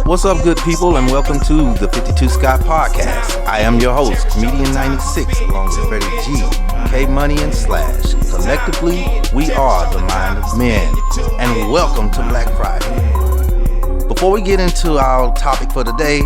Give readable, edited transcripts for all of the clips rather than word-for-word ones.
What's up, good people, and welcome to the 52 Scott Podcast. I am your host, Comedian 96, along with Freddie G, K Money, and Slash. Collectively, we are the Mind of Men, and welcome to Black Friday. Before we get into our topic for today,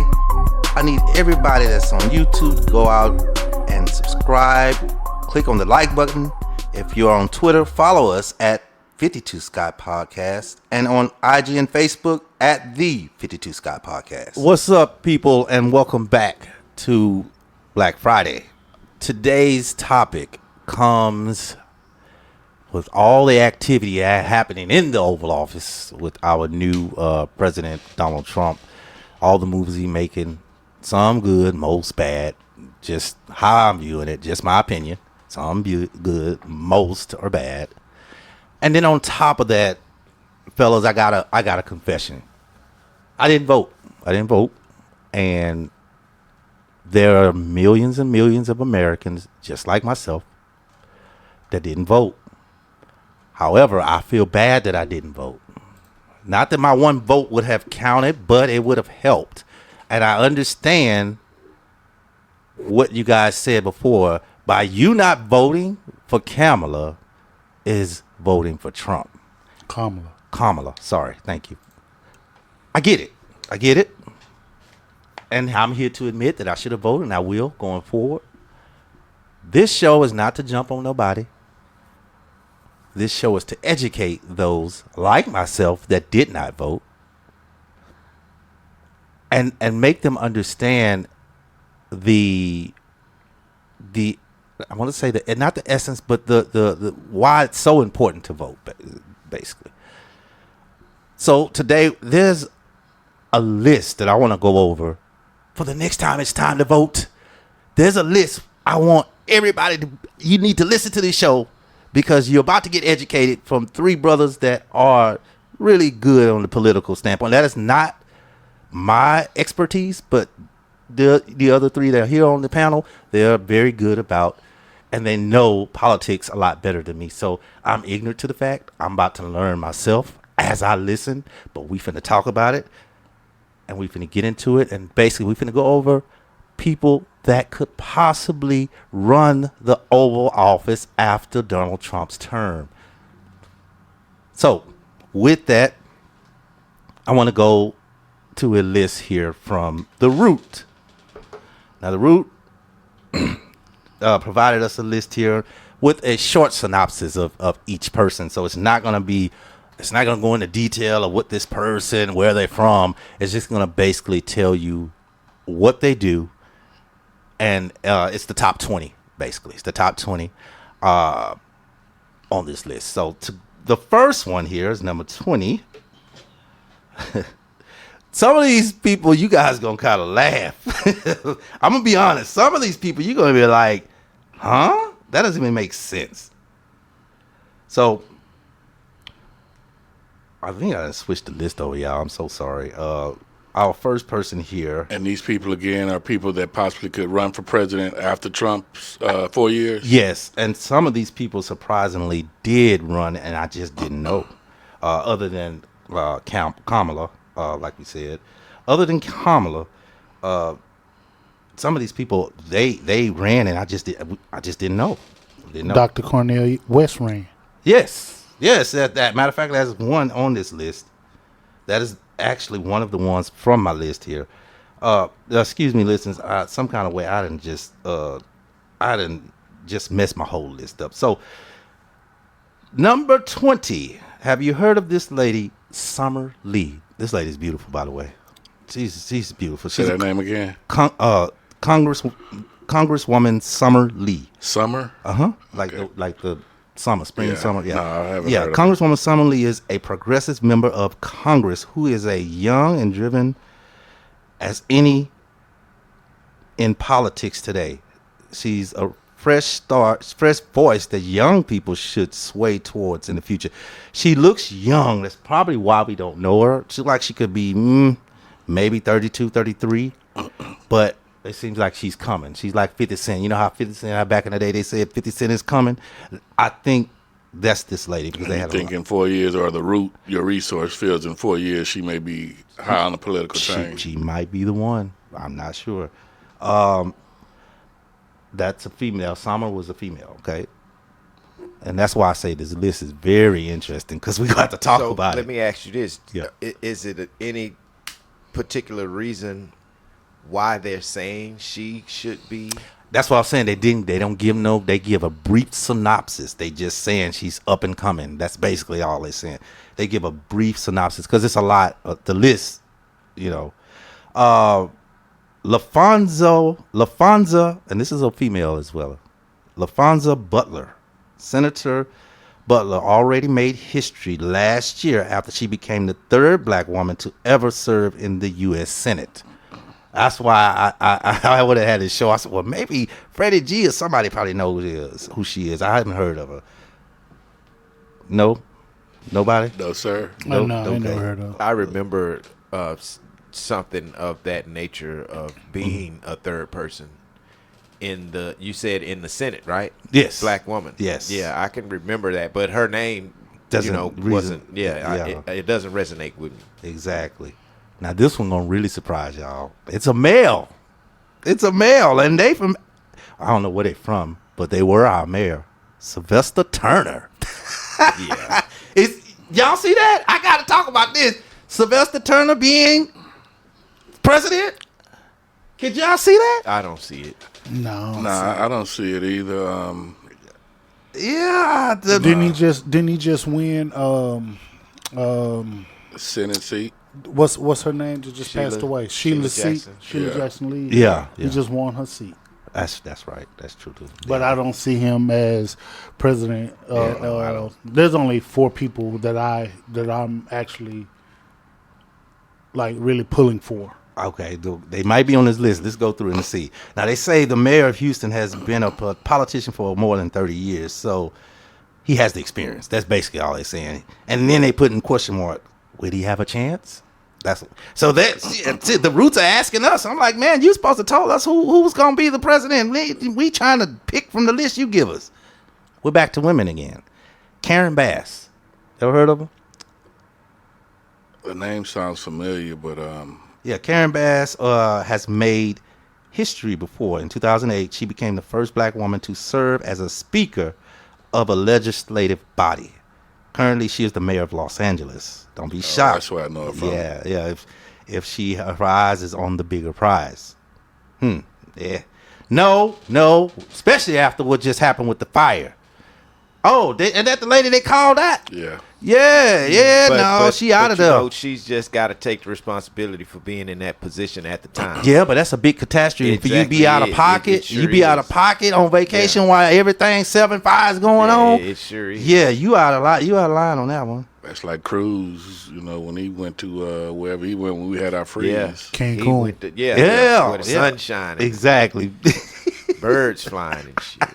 I need everybody that's on YouTube to go out and subscribe. Click on the like button. If you're on Twitter, follow us at 52 Scott Podcast, and on IG and Facebook at the 52 Scott Podcast. What's up, people, and welcome back to Black Friday. Today's topic comes with all the activity happening in the Oval Office with our new President Donald Trump. All the moves he's making, some good, most bad. Just how I'm viewing it, just my opinion. Some good, most are bad. And then on top of that, fellas, I got a confession. I didn't vote. And there are millions and millions of Americans, just like myself, that didn't vote. However, I feel bad that I didn't vote. Not that my one vote would have counted, but it would have helped. And I understand what you guys said before. By you not voting for Kamala is voting for Trump. Kamala. Sorry. Thank you. I get it. And I'm here to admit that I should have voted, and I will going forward. This show is not to jump on nobody. This show is to educate those like myself that did not vote and make them understand the I want to say that, not the essence, but the why it's so important to vote, basically. So today there's a list that I want to go over for the next time it's time to vote. There's a list I want everybody to. You need to listen to this show because you're about to get educated from three brothers that are really good on the political standpoint. That is not my expertise, but the other three that are here on the panel, they're very good about, and they know politics a lot better than me. So I'm ignorant to the fact. I'm about to learn myself as I listen, but we finna talk about it, and we finna get into it, and basically we finna go over people that could possibly run the Oval Office after Donald Trump's term. So with that, I want to go to a list here from The Root. Now, The Root provided us a list here with a short synopsis of each person. So it's not going to go into detail of what this person, where they're from. It's just going to basically tell you what they do. And it's the top 20, basically. It's the top 20 on this list. So the first one here is number 20. Some of these people, you guys gonna kind of laugh. I'm gonna be honest. Some of these people, you're gonna be like, huh? That doesn't even make sense. So, I think I switched the list over, y'all. I'm so sorry. Our first person here. And these people, again, are people that possibly could run for president after Trump's 4 years? Yes, and some of these people surprisingly did run, and I just didn't know. Other than Kamala. Like we said, other than Kamala, some of these people they ran, and I just didn't know. Dr. Cornel West ran. Yes. That matter of fact, there's one on this list. That is actually one of the ones from my list here. Excuse me, listeners. Some kind of way I didn't just mess my whole list up. So, number 20. Have you heard of this lady, Summer Lee? This lady's beautiful, by the way. She's beautiful. Say that name again. Congresswoman Summer Lee. Summer? Like the summer, spring, summer. Yeah. No, I haven't heard of Congresswoman Summer Lee is a progressive member of Congress who is a young and driven as any in politics today. She's a fresh voice that young people should sway towards in the future. She looks young. That's probably why we don't know her. She could be maybe 32, 33, but it seems like she's coming. She's like 50 Cent. You know how 50 Cent, back in the day, they said 50 Cent is coming? I think That's this lady because they You had think a in 4 years, or the root your resource fields in 4 years, she may be high on the political chain. she might be the one. I'm not sure. That's a female. Summer was a female, okay? And that's why I say this list is very interesting because we got to talk about it. Let me ask you this. Yeah. Is it any particular reason why they're saying she should be? That's what I'm saying. They don't give they give a brief synopsis. They just saying she's up and coming. That's basically all they're saying. They give a brief synopsis because it's a lot. The list, LaFonza, and this is a female as well. LaFonza Butler. Senator Butler already made history last year after she became the third black woman to ever serve in the U.S. Senate. That's why I would have had this show. I said, well, maybe Freddie G or somebody probably knows who she is. I haven't heard of her. No? Nobody? No, sir. No, I Okay. never heard of. I remember something of that nature of being a third person you said in the Senate, right? Yes. Black woman. Yes. Yeah, I can remember that, but her name wasn't. It doesn't resonate with me. Exactly. Now this one gonna really surprise y'all. It's a male. And they from, I don't know where they from, but they were our mayor, Sylvester Turner. Yeah. Y'all see that? I gotta talk about this. Sylvester Turner being president. Could y'all see that? I don't see it. No. Nah, I don't see it either. Yeah. Didn't he just win? Senate seat. What's her name? That just Sheila- passed away. Sheila Sheila Yeah. Jackson Lee. Yeah, He yeah. just won her seat. That's right. That's true too. But I don't see him as president. no, I don't. There's only 4 people that I'm actually like really pulling for. Okay, they might be on this list. Let's go through and see. Now, they say the mayor of Houston has been a politician for more than 30 years, so he has the experience. That's basically all they're saying. And then they put in question mark, would he have a chance? So the roots are asking us. I'm like, man, you supposed to tell us who was going to be the president. We trying to pick from the list you give us. We're back to women again. Karen Bass. Ever heard of her? The name sounds familiar, but Yeah, Karen Bass has made history before. In 2008, she became the first black woman to serve as a speaker of a legislative body. Currently, she is the mayor of Los Angeles. Don't be shocked. that's where I know it from. Yeah. If her eyes is on the bigger prize. Yeah. No. Especially after what just happened with the fire. Oh, and that the lady they called that? Yeah. Yeah. She out of there. She's just got to take the responsibility for being in that position at the time. Yeah, but that's a big catastrophe for you to be out of pocket. It sure you be out of is. pocket on vacation while everything 7-5 is going on. It sure is. Yeah, you out of line on that one. That's like Cruz, when he went to wherever he went when we had our freeze. Yeah. Cancun. He went to, Yeah, where the yeah. sun shining, Exactly. birds flying and shit.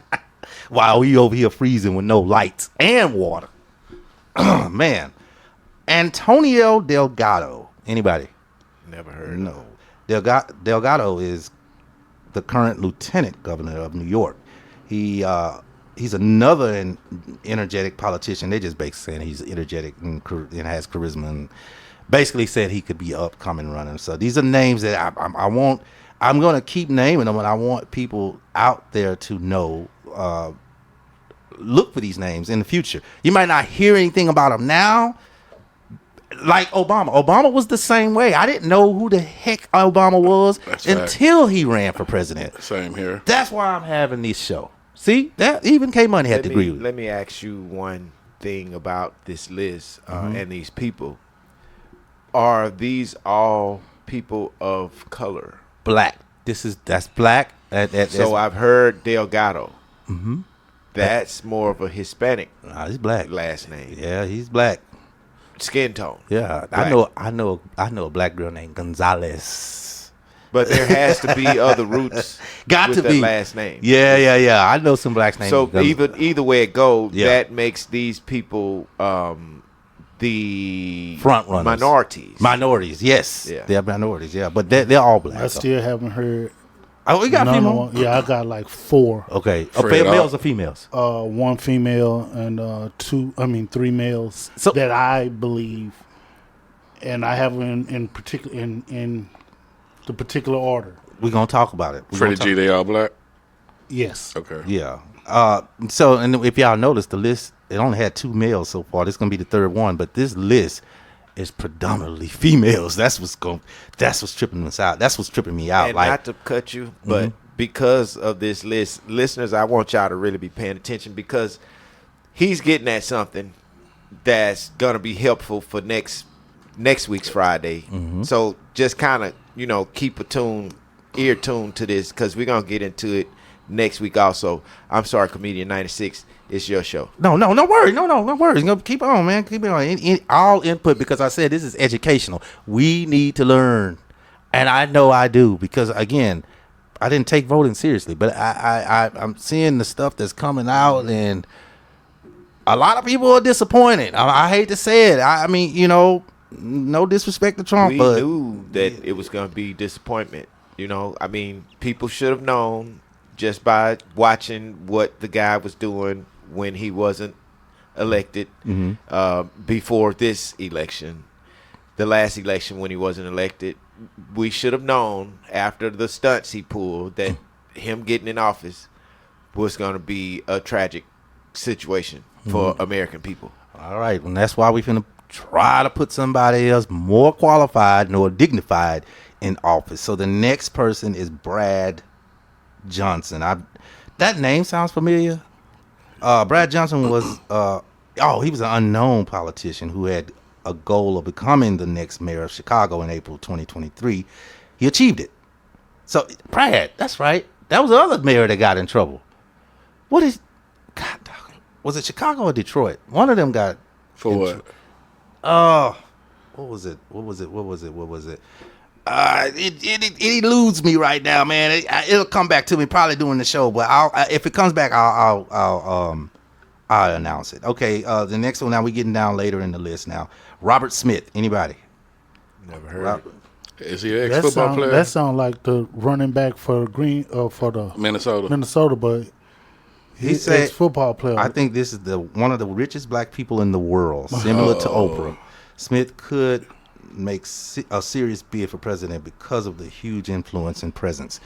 While we over here freezing with no lights and water. Man. Antonio Delgado. Anybody? Never heard. No. Delgado is the current lieutenant governor of New York. He's another energetic politician. They just basically saying he's energetic and has charisma, and basically said he could be upcoming running. So these are names that I want. I'm going to keep naming them, and I want people out there to know. Look for these names in the future. You might not hear anything about them now. Like Obama. Obama was the same way. I didn't know who the heck Obama was until he ran for president. Same here. That's why I'm having this show. See, that even K Money had to agree with. Let me ask you one thing about this list and these people. Are these all people of color? Black. That's black. So I've heard Delgado. Mm-hmm. That's more of a Hispanic he's black. last name. Yeah, he's black. Skin tone. Yeah, Black. I know a black girl named Gonzalez. But there has to be other roots Got with to that be last name. Yeah. I know some blacks named. So Gonzalez. either way it goes, Yeah. that makes these people the Front runners. minorities. Minorities, yes. Yeah. They're minorities, yeah. But they're all black. I still haven't heard Oh, we got None female. of them- Yeah, I got like 4. Okay, Fred males up. or females? 1 female and 3 males So- that I believe, and I have them in particular in the particular order. We're gonna talk about it. Freddie G, they all black. Yes. Okay. Yeah. So, and if y'all noticed, the list, it only had 2 males so far. This is gonna be the 3rd one, but this list is predominantly females. That's what's tripping us out. That's what's tripping me out. And Like, not to cut you, but because of this list, listeners, I want y'all to really be paying attention because he's getting at something that's gonna be helpful for next week's Friday. So just kind of keep ear tuned to this because we're gonna get into it next week also. I'm sorry, Comedian 96. It's your show. no worries. No worries. Keep on, man. Keep on. All input, because I said this is educational. We need to learn, and I know I do, because again, I didn't take voting seriously, but I'm seeing the stuff that's coming out, and a lot of people are disappointed. I hate to say it. I mean, no disrespect to Trump, We but knew that it was going to be disappointment. I mean, people should have known just by watching what the guy was doing when he wasn't elected before this election. The last election when he wasn't elected, we should have known after the stunts he pulled that him getting in office was going to be a tragic situation for American people. all right, and that's why we finna try to put somebody else more qualified and more dignified in office. So the next person is Brad Johnson. That name sounds familiar. Brad Johnson was he was an unknown politician who had a goal of becoming the next mayor of Chicago in April 2023. He achieved it. So Brad, that's right. That was the other mayor that got in trouble. Was it Chicago or Detroit? One of them got For what? what was it? It eludes me right now, man. It'll come back to me probably during the show, but if it comes back, I'll announce it. Okay. The next one, now we're getting down later in the list now. Robert Smith. Anybody? Never heard Robert. Is he an ex-football player? That sound like the running back for for the Minnesota. but He he's said- ex-football player. I think this is one of the richest black people in the world, similar to Oprah. Smith could make a serious bid for president because of the huge influence and presence.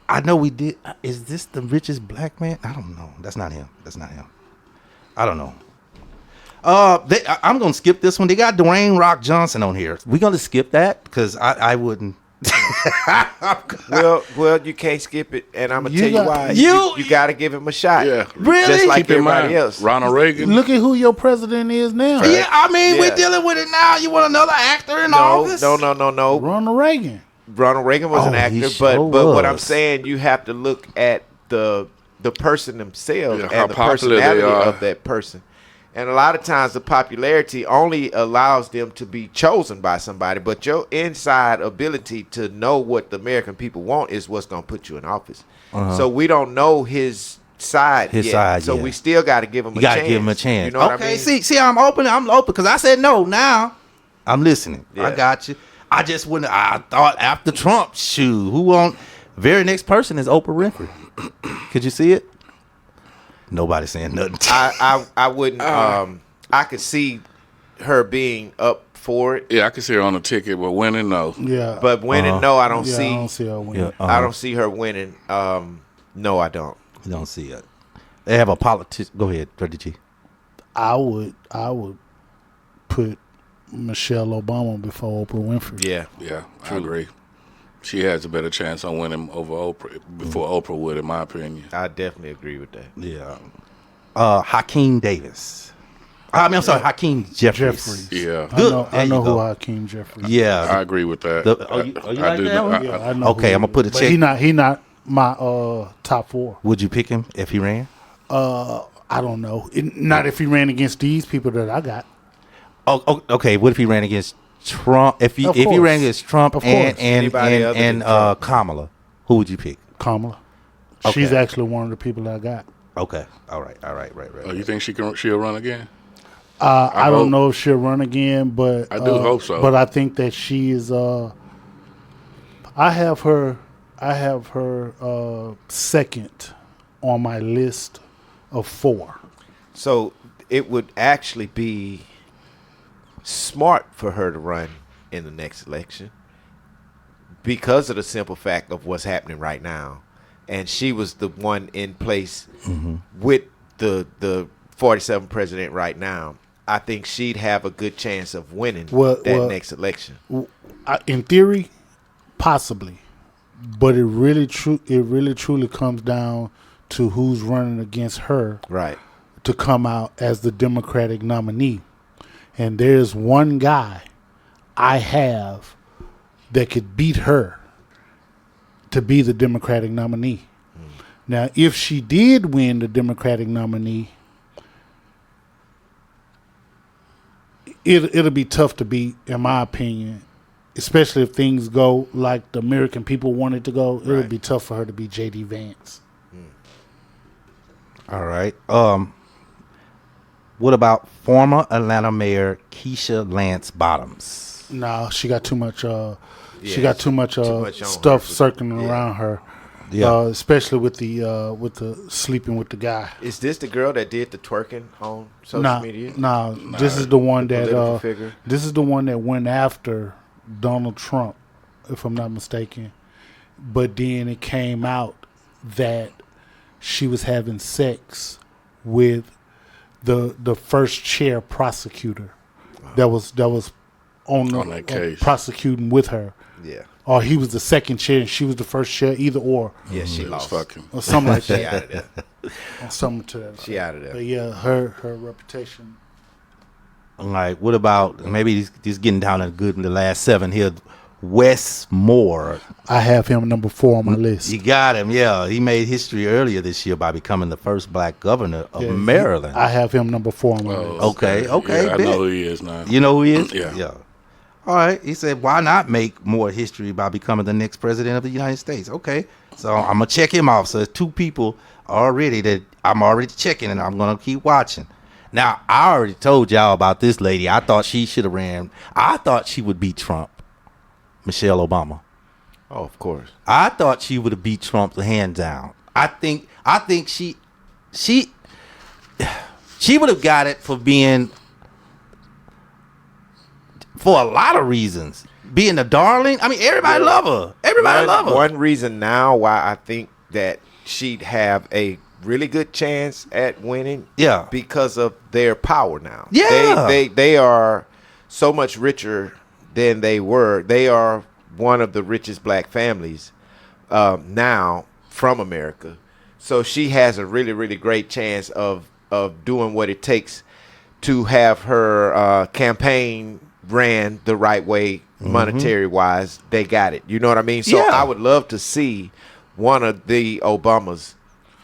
I know we did. Is this the richest black man? I don't know. That's not him. I don't know. I'm gonna skip this one. They got Dwayne Rock Johnson on here. We're gonna skip that because I wouldn't. Well, you can't skip it, and I'm gonna You tell you got- why. you- You got to give him a shot. Yeah. Really? Just like Keep in everybody mind, else. Ronald Reagan. Look at who your president is now. Yeah, I mean Yeah. we're dealing with it now. You want another actor in No, office? no. Ronald Reagan. Ronald Reagan was an Oh, he actor, sure but what I'm was. saying, you have to look at the person themselves Yeah, how and the popular they personality are. of that person. And a lot of times, the popularity only allows them to be chosen by somebody. But your inside ability to know what the American people want is what's going to put you in office. So we don't know his side yet. So we still got to give him You a gotta chance. give him a chance. You know what Okay, I mean? see, I'm open because I said no. Now I'm listening. I Yeah. got you. I just wouldn't. I thought after Trump, who won? Very next person is Oprah Winfrey. Could you see it? Nobody saying nothing. I wouldn't. I could see her being up for it, Yeah, I can see her on the ticket, but winning, no. Yeah. but winning, no, I don't yeah, see. I don't see her winning. Yeah, I don't see her winning. No, I don't. You don't see it. They have a politician. Go ahead, Freddie G. I would put Michelle Obama before Oprah Winfrey. Yeah. Yeah, I agree. She has a better chance on winning over Oprah before Oprah would, in my opinion. I definitely agree with that. Yeah. Hakeem Davis. I'm sorry, Hakeem Jeffries. Yeah, I know, There I you know who go. Hakeem Jeffries. I Yeah. agree with that. Are you like I do. that one? Yeah, I know. Okay, who I'm gonna put a but check. He not my top 4. Would you pick him if he ran? I don't know. Not if he ran against these people that I got. Oh, okay. What if he ran against Trump? If he Of ran course. against Trump Of and course. Anybody other than Trump. Kamala, who would you pick? Kamala. Okay. She's actually one of the people that I got. Okay. All right. Right. Oh, you think she'll run again? I hope- don't know if she'll run again, but I do hope so. But I think that she is. I have her second on my list of 4. So it would actually be smart for her to run in the next election because of the simple fact of what's happening right now. And she was the one in place with the 47th president right now. I think she'd have a good chance of winning that next election. In theory, possibly, but it really truly comes down to who's running against her, Right. to come out as the Democratic nominee. And there's one guy I have that could beat her to be the Democratic nominee. Now, if she did win the Democratic nominee, it'll be tough to beat, in my opinion, especially if things go like the American people want it to go. It'll be tough for her to beat J.D. Vance. All right. What about former Atlanta Mayor Keisha Lance Bottoms? No, she got too much. She Yeah, got too much on stuff her. circling Yeah. around her. Yeah. Especially with the sleeping with the guy. Is this the girl that did the twerking on social media? No, this is the one that Political figure? this is the one that went after Donald Trump, if I'm not mistaken. But then it came out that she was having sex with the first chair prosecutor that was on that case. prosecuting with her. Yeah. Or he was the second chair and she was the first chair, either or. Yeah, she It was lost. fucking. Or something like She that. out of there. Or something to that. She out of there. But yeah, her reputation. Like, what about maybe he's getting down to the last 7 here? Wes Moore. I have him number 4 on my list. You got him, yeah. He made history earlier this year by becoming the first black governor of Yeah, Maryland. I have him number 4 on my list. Okay. Yeah, I bet. know who he is now. You know who he is? Yeah. All right. He said, why not make more history by becoming the next president of the United States? Okay. So I'm going to check him off. So there's 2 people already that I'm already checking, and I'm going to keep watching. Now, I already told y'all about this lady. I thought she should have ran. I thought she would beat Trump. Michelle Obama. Oh, of course. I thought she would have beat Trump hands down. I think she would have got it for a lot of reasons. Being a darling. I mean, everybody love her. Everybody love her. One reason now why I think that she'd have a really good chance at winning. Yeah. Because of their power now. Yeah. They are so much richer than they were. They are one of the richest black families now from America. So she has a really, really great chance of doing what it takes to have her campaign ran the right way, monetary wise. They got it. You know what I mean? So Yeah. I would love to see one of the Obamas,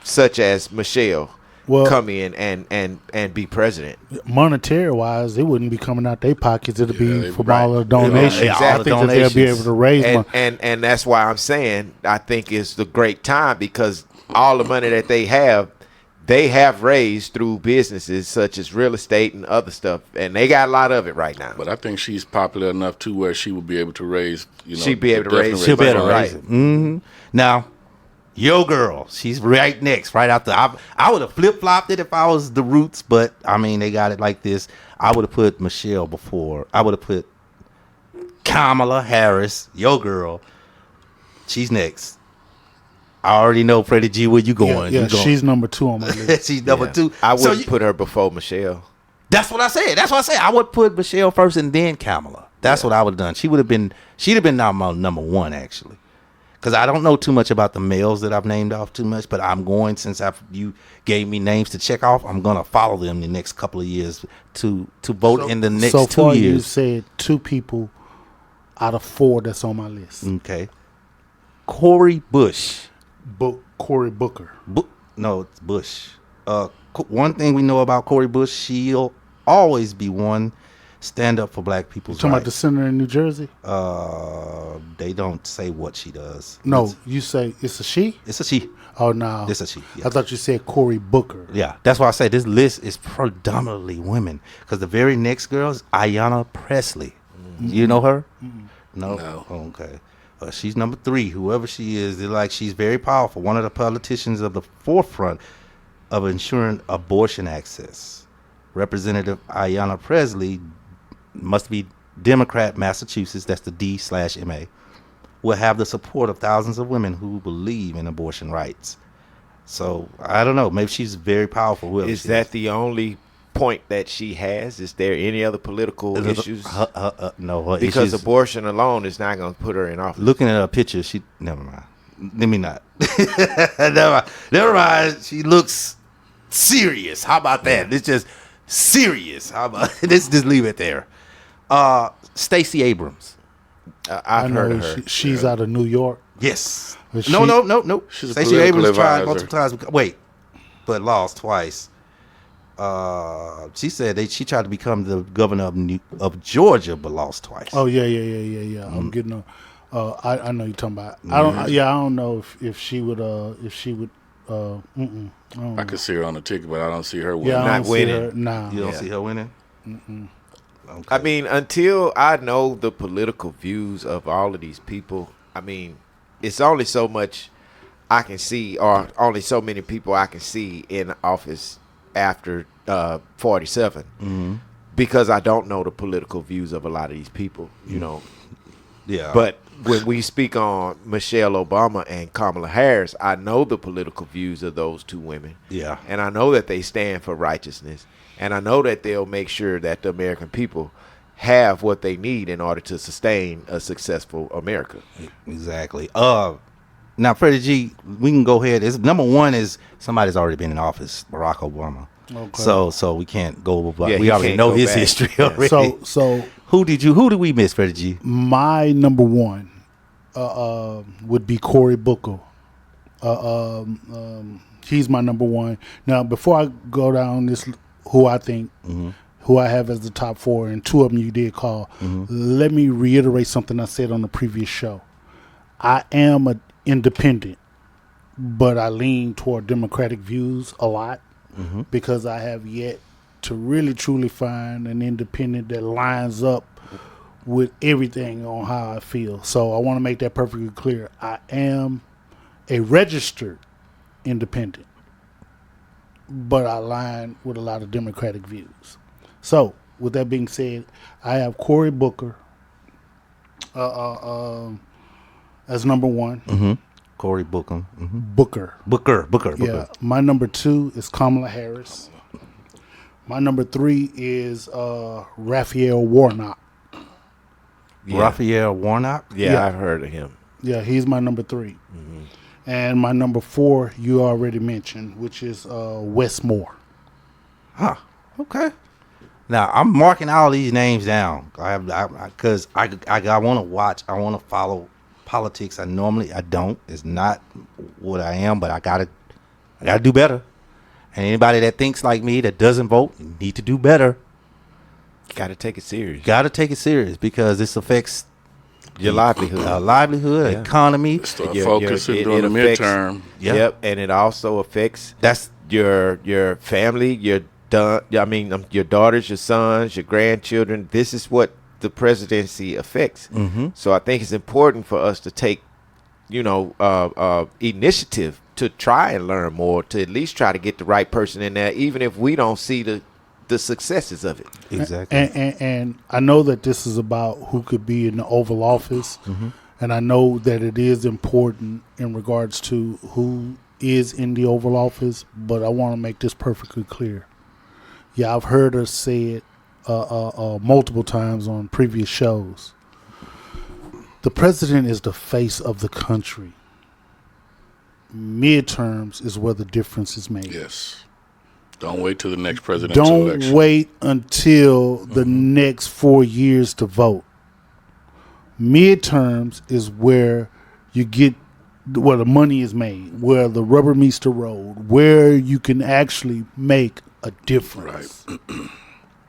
such as Michelle, come in and be president. Monetary wise, it wouldn't be coming out their pockets. It'll be they- from all the donations. Yeah, all I the think that they'll be donations. able to raise money. And that's why I'm saying I think it's the great time because all the money that they have raised through businesses such as real estate and other stuff, and they got a lot of it right now. But I think she's popular enough too where she would be able to raise. She'd be able to raise- She'll be able to Right. raise it. Now, your girl, she's right next, right after. I would have flip-flopped it if I was the Roots, but, I mean, they got it like this. I would have put Michelle before. I would have put Kamala Harris, your girl. She's next. I already know, Freddie G, where you going. Yeah, You going. she's number 2 on my list. She's number 2. I So wouldn't put her before Michelle. That's what I said. I would put Michelle first and then Kamala. That's what I would have done. She'd have been number 1, actually. Because I don't know too much about the males that I've named off too much, but I'm going, since you gave me names to check off, I'm going to follow them the next couple of years to vote in the next so 2 far, you years. said 2 people out of 4 that's on my list. Okay. Cori Bush. Cory Booker. No, it's Bush. One thing we know about Cori Bush, she'll always be one stand up for black people's Talking about the rights. senator in New Jersey? They don't say what she does. No, you say it's a she? It's a she. Oh, no. It's a she. Yeah. I thought you said Cory Booker. Yeah, that's why I say this list is predominantly women. Because the very next girl is Ayanna Presley. You know her? No? No. Okay. but she's number 3. Whoever she is, they're like she's very powerful. One of the politicians of the forefront of ensuring abortion access. Representative Ayanna Presley, must be Democrat, Massachusetts. That's the D/MA. Will have the support of thousands of women who believe in abortion rights. So I don't know. Maybe she's very powerful. Is that the only point that she has? Is there any other political issues? No, her because issues, abortion alone is not going to put her in office. looking at her picture, she never mind. Let me not. Never mind. She looks serious. How about that? It's just serious. How about let's just leave it there. Stacey Abrams. I've heard of her. She's out of New York. Yes. Is No. She's a Stacey political Abrams tried advisor. multiple times. Wait, but lost twice. She said she tried to become the governor of Georgia, but lost twice. Oh yeah. I'm getting a. I know you're talking about. I don't know if she would. I don't know. I could see her on the ticket, but I don't see her winning. Yeah, I Not don't see winning. her. Nah. You don't see her winning? Okay. I mean, until I know the political views of all of these people, I mean, it's only so much I can see, or only so many people I can see in office after 47, because I don't know the political views of a lot of these people, you know. Yeah. But when we speak on Michelle Obama and Kamala Harris, I know the political views of those two women. Yeah. And I know that they stand for righteousness. And I know that they'll make sure that the American people have what they need in order to sustain a successful America. Exactly. Now, Freddie G, we can go ahead. Number 1 is somebody's already been in office, Barack Obama. Okay. So we can't go over. Yeah, we he already can't know go his back. history Yeah. already. So who did we miss, Freddie G? my number 1 would be Cory Booker. He's my number 1. Now, before I go down this, who I think, who I have as the top 4, and 2 of them you did call, let me reiterate something I said on the previous show. I am an independent, but I lean toward Democratic views a lot because I have yet to really truly find an independent that lines up with everything on how I feel. So I want to make that perfectly clear. I am a registered independent, but I align with a lot of Democratic views. So with that being said, I have Cory Booker as number 1. Cory Booker. Booker. Booker. Yeah. My number 2 is Kamala Harris. My number 3 is Raphael Warnock. Yeah. Raphael Warnock. Yeah, I've heard of him. Yeah, he's my number 3. And my number 4, you already mentioned, which is Wes Moore. Huh. Okay. Now I'm marking all these names down because I want to watch. I want to follow politics. I don't. It's not what I am, but I gotta do better. And anybody that thinks like me that doesn't vote, you need to do better. Got to take it serious. Got to take it serious because this affects Your livelihood. Yeah. Economy. Start Your- focusing it- during it the affects- midterm. Yeah. Yep, and it also affects That's your family, your daughters, your sons, your grandchildren. This is what the presidency affects. So I think it's important for us to take, initiative to try and learn more, to at least try to get the right person in there, even if we don't see the successes of it. exactly. And I know that this is about who could be in the Oval Office, and I know that it is important in regards to who is in the Oval Office, but I want to make this perfectly clear. Yeah, I've heard her say it multiple times on previous shows. The president is the face of the country. Midterms is where the difference is made. Yes. Don't wait till the next presidential Don't election. wait until the next 4 years to vote. Midterms is where you get where the money is made, where the rubber meets the road, where you can actually make a difference. Right.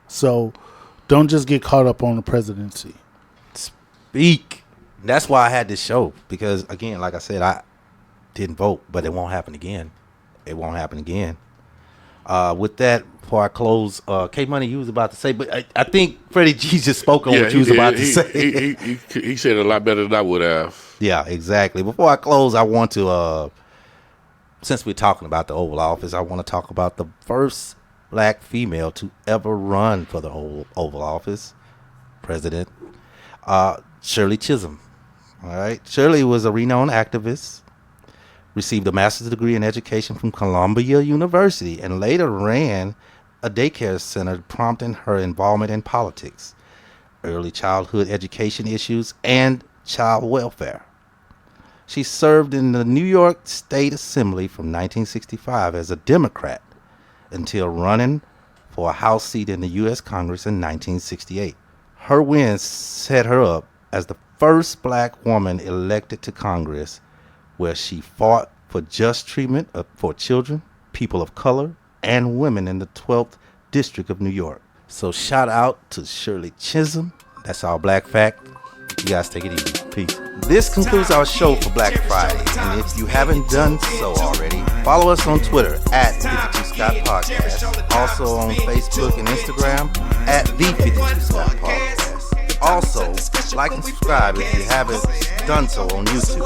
So don't just get caught up on the presidency. Speak. That's why I had this show because, again, like I said, I didn't vote, but it won't happen again. It won't happen again. With that, before I close, K Money, you was about to say, but I think Freddie G just spoke on what you was about to say. He said it a lot better than I would have. Yeah, exactly. Before I close, I want to, since we're talking about the Oval Office, I want to talk about the first black female to ever run for the Oval Office, President Shirley Chisholm. All right. Shirley was a renowned activist, received a master's degree in education from Columbia University, and later ran a daycare center, prompting her involvement in politics, early childhood education issues, and child welfare. She served in the New York State Assembly from 1965 as a Democrat until running for a House seat in the U.S. Congress in 1968. Her win set her up as the first black woman elected to Congress, where she fought for just treatment for children, people of color, and women in the 12th District of New York. So shout out to Shirley Chisholm. That's our Black Fact. You guys take it easy. Peace. This concludes our show for Black Friday. And if you haven't done so already, follow us on Twitter at 52 Scott Podcast. Also on Facebook and Instagram at the 52 Scott Podcast. Also, like and subscribe if you haven't done so on YouTube.